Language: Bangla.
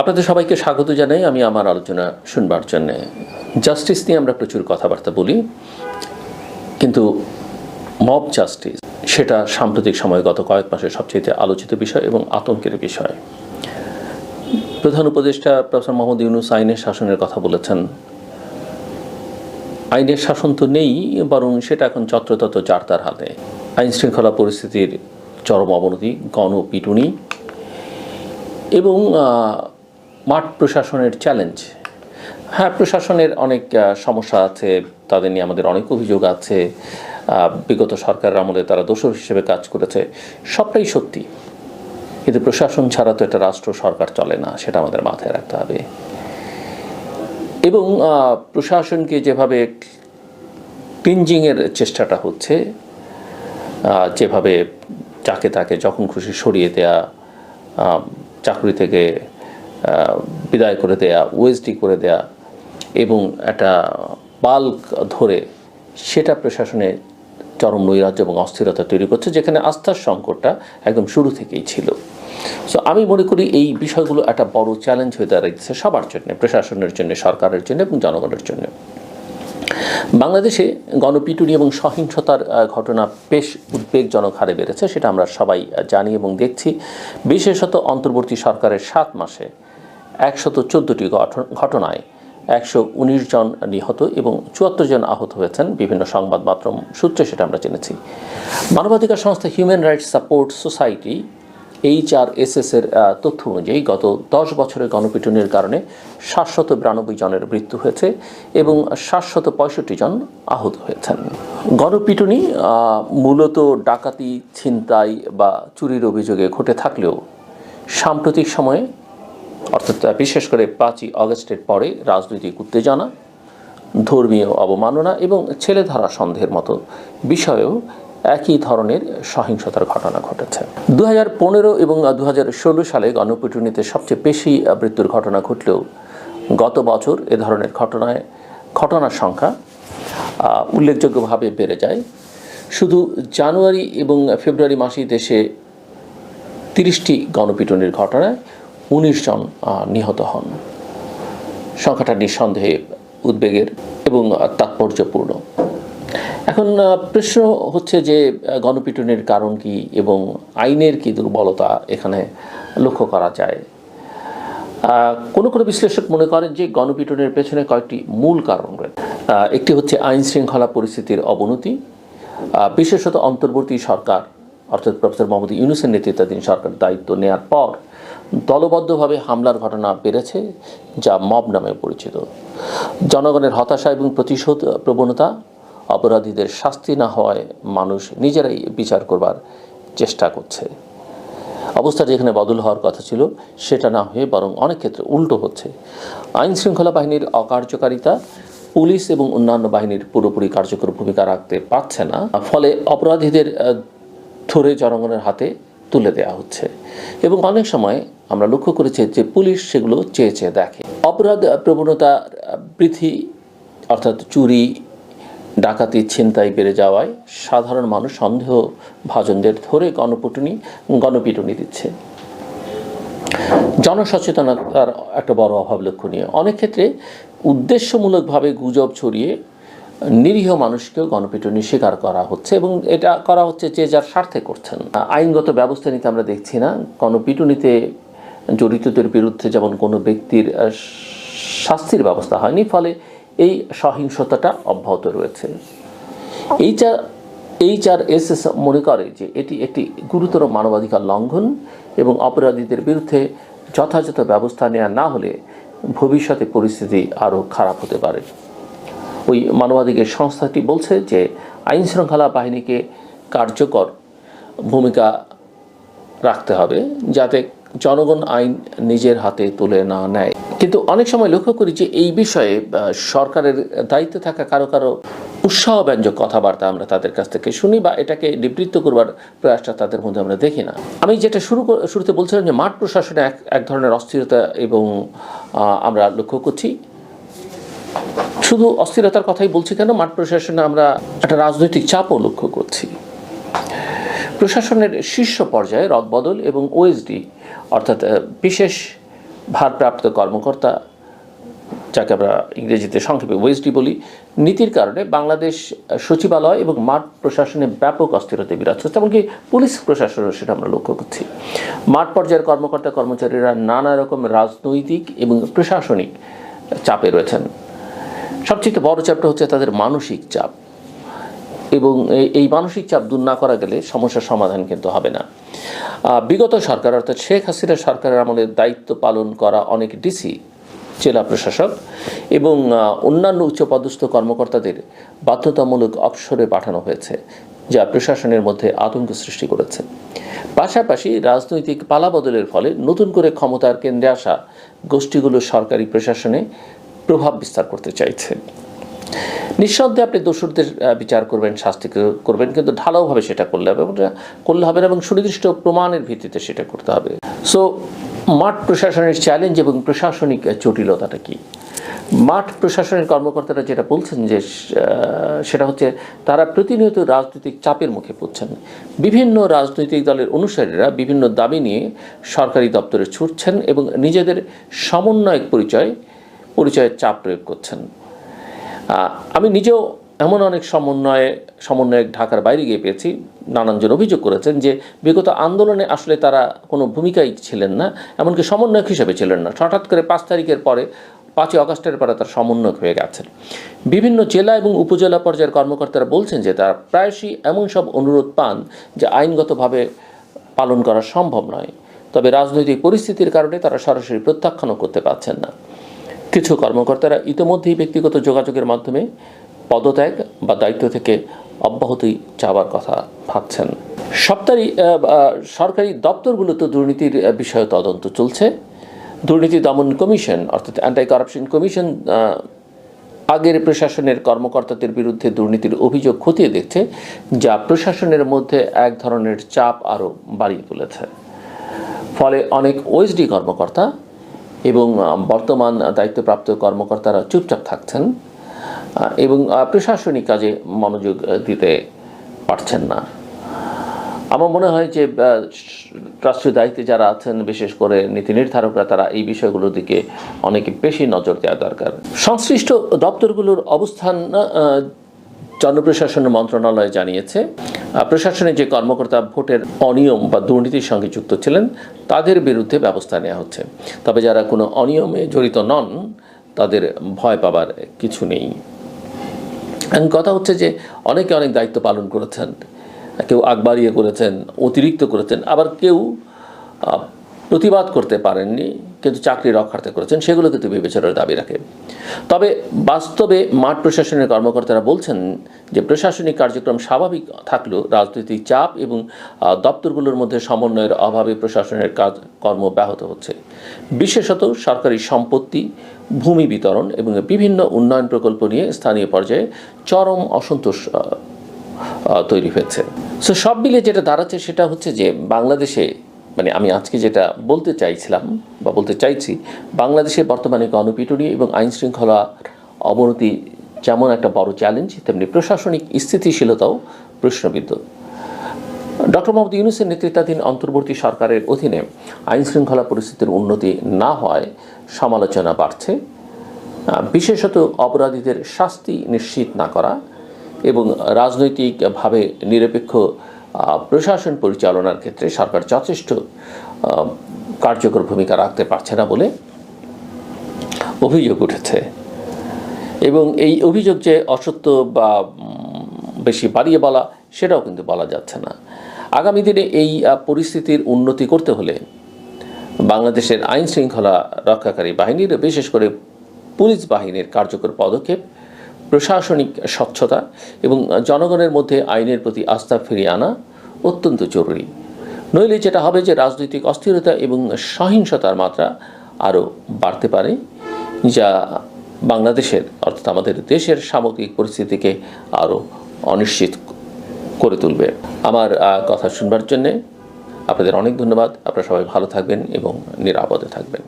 আপনাদের সবাইকে স্বাগত জানাই। আমি আমার আলোচনা শুনবার জন্য। জাস্টিস নিয়ে আমরা প্রচুর কথাবার্তা বলি, কিন্তু মব জাস্টিস সেটা সাম্প্রতিক সময়ে গত কয়েক মাসের সবচেয়ে আলোচিত বিষয় এবং আতঙ্কের বিষয়। প্রধান উপদেষ্টা প্রফেসর মোহাম্মদ ইউনূস আইনের শাসনের কথা বলেছেন। আইনের শাসন তো নেই, বরং সেটা এখন যত্রতত্র যার তার হাতে। আইন শৃঙ্খলা পরিস্থিতির চরম অবনতি, গণপিটুনি এবং মাঠ প্রশাসনের চ্যালেঞ্জ। হ্যাঁ, প্রশাসনের অনেক সমস্যা আছে, তাদের নিয়ে আমাদের অনেক অভিযোগ আছে। বিগত সরকারের আমলে তারা দোষর হিসেবে কাজ করেছে, সবটাই সত্যি। কিন্তু প্রশাসন ছাড়া তো একটা রাষ্ট্র সরকার চলে না, সেটা আমাদের মাথায় রাখতে হবে। এবং প্রশাসনকে যেভাবে ক্লিনজিংয়ের চেষ্টাটা হচ্ছে, যেভাবে যাকে তাকে যখন খুশি সরিয়ে দেয়া, চাকরি থেকে বিদায় করে দেয়া, ওএসডি করে দেয়া এবং একটা বাল্ক ধরে, সেটা প্রশাসনে চরম নৈরাজ্য এবং অস্থিরতা তৈরি করছে, যেখানে আস্থার সংকটটা একদম শুরু থেকেই ছিল। সো আমি মনে করি এই বিষয়গুলো একটা বড় চ্যালেঞ্জ হয়ে দাঁড়াচ্ছে সবার জন্য, প্রশাসনের জন্য, সরকারের জন্য এবং জনগণের জন্য। বাংলাদেশে গণপিটুনি এবং সহিংসতার ঘটনা বেশ উদ্বেগজনক হারে বেড়েছে, সেটা আমরা সবাই জানি এবং দেখছি। বিশেষত অন্তর্বর্তী সরকারের 7 মাসে 114টি ঘটনায় 119 জন নিহত এবং 74 জন আহত হয়েছেন। বিভিন্ন সংবাদ মাধ্যম সূত্রে সেটা আমরা জেনেছি। মানবাধিকার সংস্থা human rights support society HRSS এর তথ্য অনুযায়ী গত 10 বছরের গণপিটুনির কারণে 792 জনের মৃত্যু হয়েছে এবং 765 জন আহত হয়েছেন। গণপিটুনি মূলত ডাকাতি, ছিনতাই বা চুরির অভিযোগে ঘটে থাকলেও সাম্প্রতিক সময়ে, অর্থাৎ বিশেষ করে 5ই আগস্টের পরে, রাজনৈতিক উত্তেজনা, ধর্মীয় অবমাননা এবং ছেলেধরা সন্দেহের মতো বিষয়েও একই ধরনের সহিংসতার ঘটনা ঘটেছে। 2015 এবং 2016 সালে গণপিটুনিতে সবচেয়ে বেশি মৃত্যুর ঘটনা ঘটলেও গত বছর এ ধরনের ঘটনার সংখ্যা উল্লেখযোগ্যভাবে বেড়ে যায়। শুধু জানুয়ারি এবং ফেব্রুয়ারি মাসেই দেশে 30টি গণপিটুনির ঘটনায় 19 জন নিহত হন। সংখ্যাটা নিঃসন্দেহে উদ্বেগের এবং তাৎপর্যপূর্ণ। এখন প্রশ্ন হচ্ছে যে গণপিটুনির কারণ কি এবং আইনের কি দুর্বলতা এখানে লক্ষ্য করা যায়। কোনো বিশ্লেষক মনে করেন যে গণপিটুনির পেছনে কয়েকটি মূল কারণ রয়েছে। একটি হচ্ছে আইন শৃঙ্খলা পরিস্থিতির অবনতি, বিশেষত অন্তর্বর্তী সরকার অর্থাৎ প্রফেসর মোহাম্মদ ইউনূসের নেতৃত্বাধীন সরকার দায়িত্ব নেওয়ার পর দলবদ্ধভাবে হামলার ঘটনা বেড়েছে, যা মব নামে পরিচিত। জনগণের হতাশা এবং প্রতিশোধ প্রবণতা, অপরাধীদের শাস্তি না হওয়ায় মানুষ নিজেরাই বিচার করবার চেষ্টা করছে। অবস্থা যেখানে বদল হওয়ার কথা ছিল সেটা না হয়ে বরং অনেক ক্ষেত্রে উল্টো হচ্ছে। আইন শৃঙ্খলা বাহিনীর অকার্যকারিতা, পুলিশ এবং অন্যান্য বাহিনীর পুরোপুরি কার্যকর ভূমিকা রাখতে পারছে না, ফলে অপরাধীদের ধরে জনগণের হাতে তুলে দেওয়া হচ্ছে এবং অনেক সময় আমরা লক্ষ্য করেছি যে পুলিশ সেগুলো চেয়ে চেয়ে দেখে। অপরাধ প্রবণতা বৃদ্ধি, অর্থাৎ চুরি, ডাকাতি, ছিনতাই বেড়ে যাওয়ায় সাধারণ মানুষ সন্দেহভাজনদের ধরে গণপিটুনি দিচ্ছে। জনসচেতনতার একটা বড় অভাব লক্ষণীয়। অনেক ক্ষেত্রে উদ্দেশ্যমূলকভাবে গুজব ছড়িয়ে নিরীহ মানুষকেও গণপিটুনি শিকার করা হচ্ছে এবং এটা করা হচ্ছে যে যার স্বার্থে করছেন। আইনগত ব্যবস্থা নিতে আমরা দেখছি না। গণপিটুনিতে জড়িতদের বিরুদ্ধে যেমন কোনো ব্যক্তির শাস্তির ব্যবস্থা হয়নি, ফলে এই সহিংসতাটা অব্যাহত রয়েছে। HRSS মনে করে যে এটি একটি গুরুতর মানবাধিকার লঙ্ঘন এবং অপরাধীদের বিরুদ্ধে যথাযথ ব্যবস্থা নেওয়া না হলে ভবিষ্যতে পরিস্থিতি আরও খারাপ হতে পারে। ওই মানবাধিকার সংস্থাটি বলছে যে আইন শৃঙ্খলা বাহিনীকে কার্যকর ভূমিকা রাখতে হবে যাতে জনগণ আইন নিজের হাতে তুলে না নেয়। কিন্তু অনেক সময় লক্ষ্য করি যে এই বিষয়ে সরকারের দায়িত্বে থাকা কারো উৎসাহব্যঞ্জক কথাবার্তা আমরা তাদের কাছ থেকে শুনি বা এটাকে নিবৃত্ত করবার প্রয়াসটা তাদের মধ্যে আমরা দেখি না। আমি যেটা শুরুতে বলছিলাম যে মাঠ প্রশাসনে এক ধরনের অস্থিরতা এবং আমরা লক্ষ্য করছি। শুধু অস্থিরতার কথাই বলছি কেন, মাঠ প্রশাসনে আমরা একটা রাজনৈতিক চাপও লক্ষ্য করছি। প্রশাসনের শীর্ষ পর্যায়ে রদবদল এবং ওএসডি অর্থাৎ বিশেষ ভারপ্রাপ্ত কর্মকর্তা, যাকে আমরা ইংরেজিতে সংক্ষেপে ওএসডি বলি, নীতির কারণে বাংলাদেশ সচিবালয় এবং মাঠ প্রশাসনে ব্যাপক অস্থিরতা বিরাজ করছে। এমনকি পুলিশ প্রশাসনেও সেটা আমরা লক্ষ্য করছি। মাঠ পর্যায়ের কর্মকর্তা কর্মচারীরা নানা রকম রাজনৈতিক এবং প্রশাসনিক চাপে রয়েছেন। সবচেয়ে বড় চাপটা হচ্ছে তাদের মানসিক চাপ, এবং এই মানসিক চাপ দূর না করা গেলে সমস্যার সমাধান কিন্তু হবে না। বিগত সরকার অর্থাৎ শেখ হাসিনা সরকারের আমলে দায়িত্ব পালন করা অনেক ডিসি, জেলা প্রশাসক এবং অন্যান্য উচ্চপদস্থ কর্মকর্তাদের বাধ্যতামূলক অবসরে পাঠানো হয়েছে, যা প্রশাসনের মধ্যে আতঙ্ক সৃষ্টি করেছে। পাশাপাশি রাজনৈতিক পালাবদলের ফলে নতুন করে ক্ষমতার কেন্দ্রে আসা গোষ্ঠীগুলো সরকারি প্রশাসনে প্রভাব বিস্তার করতে চাইছে। নিঃসন্দেহে আপনি দোষরদের বিচার করবেন, শাস্তি করবেন, কিন্তু ঢালাওভাবে সেটা করলে হবে না এবং সুনির্দিষ্ট প্রমাণের ভিত্তিতে সেটা করতে হবে। সো মাঠ প্রশাসনের চ্যালেঞ্জ এবং প্রশাসনিক জটিলতাটা কি? মাঠ প্রশাসনের কর্মকর্তারা যেটা বলছেন যে সেটা হচ্ছে তারা প্রতিনিয়ত রাজনৈতিক চাপের মুখে পড়ছেন। বিভিন্ন রাজনৈতিক দলের অনুসারীরা বিভিন্ন দাবি নিয়ে সরকারি দপ্তরে ছুটছেন এবং নিজেদের সমন্বয়ক পরিচয়ের চাপ প্রয়োগ করছেন। আমি নিজেও এমন অনেক সমন্বয়ক ঢাকার বাইরে গিয়ে পেয়েছি। নানানজন অভিযোগ করেছেন যে বিগত আন্দোলনে আসলে তারা কোনো ভূমিকাই ছিলেন না, এমনকি সমন্বয়ক হিসেবে ছিলেন না। হঠাৎ করে 5 তারিখের পরে 5ই আগস্টের পরে তার সমন্বয়ক হয়ে গেছেন। বিভিন্ন জেলা এবং উপজেলা পর্যায়ের কর্মকর্তারা বলছেন যে তারা প্রায়শই এমন সব অনুরোধ পান যে আইনগতভাবে পালন করা সম্ভব নয়, তবে রাজনৈতিক পরিস্থিতির কারণে তারা সরাসরি প্রত্যাখ্যানও করতে পারছেন না। কিছু কর্মকর্তারা ইতিমধ্যেই ব্যক্তিগত যোগাযোগের মাধ্যমে পদত্যাগ বা দায়িত্ব থেকে অব্যাহতি চাওয়ার কথা ভাবছেন। সরকারি দপ্তরগুলোতে দুর্নীতির বিষয়ে তদন্ত চলছে। দুর্নীতি দমন কমিশন অর্থাৎ অ্যান্টি কারাপশন কমিশন আগের প্রশাসনের কর্মকর্তাদের বিরুদ্ধে দুর্নীতির অভিযোগ খতিয়ে দেখছে, যা প্রশাসনের মধ্যে এক ধরনের চাপ আরও বাড়িয়ে তুলেছে। ফলে অনেক ওএসডি কর্মকর্তা এবং বর্তমান দায়িত্বপ্রাপ্ত কর্মকর্তারা চুপচাপ থাকছেন এবং প্রশাসনিক কাজে মনোযোগ দিতে পারছেন না। আমার মনে হয় যে রাষ্ট্রীয় দায়িত্বে যারা আছেন, বিশেষ করে নীতি নির্ধারকরা, তারা এই বিষয়গুলোর দিকে অনেক বেশি নজর দেওয়া দরকার। সংশ্লিষ্ট দপ্তরগুলোর অবস্থান জনপ্রশাসন মন্ত্রণালয় জানিয়েছে, প্রশাসনের যে কর্মকর্তা ভোটের অনিয়ম বা দুর্নীতির সঙ্গে যুক্ত ছিলেন তাদের বিরুদ্ধে ব্যবস্থা নেওয়া হচ্ছে। তবে যারা কোনো অনিয়মে জড়িত নন তাদের ভয় পাবার কিছু নেই। কথা হচ্ছে যে অনেকে অনেক দায়িত্ব পালন করেছেন, কেউ আগবাড়িয়ে করেছেন, অতিরিক্ত করেছেন, আবার কেউ প্রতিবাদ করতে পারেননি কিন্তু চাকরি রক্ষার্থে করেছেন, সেগুলো কিন্তু বিবেচনার দাবি রাখে। তবে বাস্তবে মাঠ প্রশাসনের কর্মকর্তারা বলছেন যে প্রশাসনিক কার্যক্রম স্বাভাবিক থাকলেও রাজনৈতিক চাপ এবং দপ্তরগুলোর মধ্যে সমন্বয়ের অভাবে প্রশাসনের কর্ম ব্যাহত হচ্ছে। বিশেষত সরকারি সম্পত্তি, ভূমি বিতরণ এবং বিভিন্ন উন্নয়ন প্রকল্প নিয়ে স্থানীয় পর্যায়ে চরম অসন্তোষ তৈরি হয়েছে। সো সব মিলিয়ে যেটা দাঁড়াচ্ছে সেটা হচ্ছে যে বাংলাদেশে, মানে আমি আজকে যেটা বলতে চাইছিলাম বা বলতে চাইছি, বাংলাদেশে বর্তমানে গণপিটুনি এবং আইন শৃঙ্খলার অবনতি যেমন একটা বড় চ্যালেঞ্জ, তেমনি প্রশাসনিক স্থিতিশীলতাও প্রশ্নবিদ্ধ। ডক্টর মোহাম্মদ ইউনূসের নেতৃত্বাধীন অন্তর্বর্তী সরকারের অধীনে আইন শৃঙ্খলা পরিস্থিতির উন্নতি না হওয়ায় সমালোচনা বাড়ছে। বিশেষত অপরাধীদের শাস্তি নিশ্চিত না করা এবং রাজনৈতিকভাবে নিরপেক্ষ প্রশাসন পরিচালনার ক্ষেত্রে সরকার যথেষ্ট কার্যকর ভূমিকা রাখতে পারছে না বলে অভিযোগ উঠেছে। এবং এই অভিযোগ যে অসত্য বা বেশি বাড়িয়ে বলা, সেটাও কিন্তু বলা যাচ্ছে না। আগামী দিনে এই পরিস্থিতির উন্নতি করতে হলে বাংলাদেশের আইন শৃঙ্খলা রক্ষাকারী বাহিনীর, বিশেষ করে পুলিশ বাহিনীর কার্যকর পদক্ষেপ, প্রশাসনিক স্বচ্ছতা এবং জনগণের মধ্যে আইনের প্রতি আস্থা ফিরিয়ে আনা অত্যন্ত জরুরি। নইলে যেটা হবে যে রাজনৈতিক অস্থিরতা এবং সহিংসতার মাত্রা আরও বাড়তে পারে, যা বাংলাদেশের অর্থাৎ আমাদের দেশের সামগ্রিক পরিস্থিতিকে আরও অনিশ্চিত করে তুলবে। আমার কথা শুনবার জন্যে আপনাদের অনেক ধন্যবাদ। আপনারা সবাই ভালো থাকবেন এবং নিরাপদে থাকবেন।